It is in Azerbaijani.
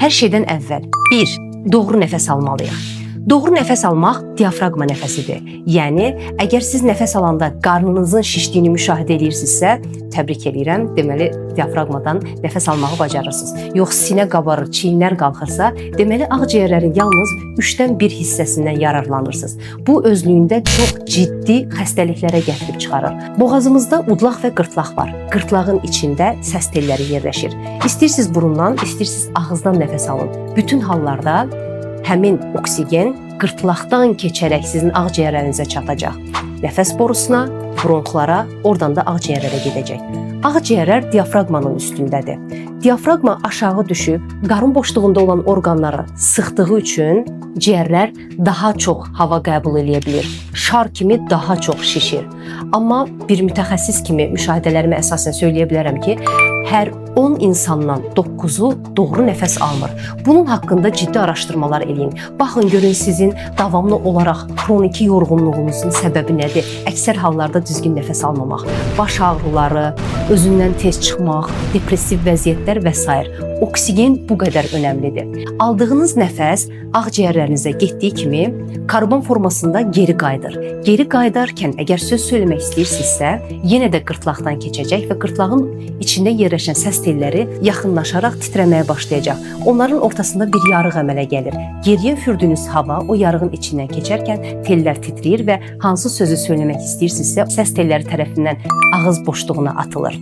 Hər şeydən əvvəl 1. Doğru nəfəs almalıyıq. Doğru nəfəs almaq diafraqma nəfəsidir. Yəni, əgər siz nəfəs alanda qarnınızın şişdiyini müşahidə edirsinizsə, təbrik edirəm. Deməli, diafraqmadan nəfəs almağı bacarırsınız. Yox, sinə qabarır, çiyinlər qalxırsa, deməli, ağciyərlərin yalnız 3-dən 1 hissəsindən yararlanırsınız. Bu özlüyündə çox ciddi xəstəliklərə gətirib çıxarır. Boğazımızda udlaq və qırtlaq var. Qırtlağın içində səs telləri yerləşir. İstəyirsiniz burundan, istəyirsiniz ağızdan nəfəs alın. Bütün hallarda həmin oksigen qırtlaqdan keçərək sizin ağciyərlərinizə çatacaq. Nəfəs borusuna, bronxlara, oradan da ağciyərlərə gedəcək. Ağciyərlər diafraqmanın üstündədir. Diafraqma aşağı düşüb, qarın boşluğunda olan orqanları sıxdığı üçün ciyərlər daha çox hava qəbul edə bilir. Şar kimi daha çox şişir. Amma bir mütəxəssis kimi müşahidələrimə əsasən söyləyə bilərəm ki, hər 10 insandan 9-u doğru nəfəs almır. Bunun haqqında ciddi araşdırmalar eləyin. Baxın, görün sizin davamlı olaraq xroniki yorğunluğunuzun səbəbi nədir? Əksər hallarda düzgün nəfəs almamaq, baş ağrıları, özündən tez çıxmaq, depressiv vəziyyətlər və s. Oksigen bu qədər önəmlidir. Aldığınız nəfəs ağciyərlərinizə getdiyi kimi karbon formasında geri qayıdır. Geri qayıdarkən əgər söz söyləmək istəyirsinizsə, yenə də qırtlaqdan keçəcək və qırtlağın içində yerləşən səs telləri yaxınlaşaraq titrəməyə başlayacaq. Onların ortasında bir yarıq əmələ gəlir. Geriyə üfürdüyünüz hava o yarığın içindən keçərkən tellər titrəyir və hansı sözü söyləmək istəyirsinizsə, səs telləri tərəfindən ağız boşluğuna atılır.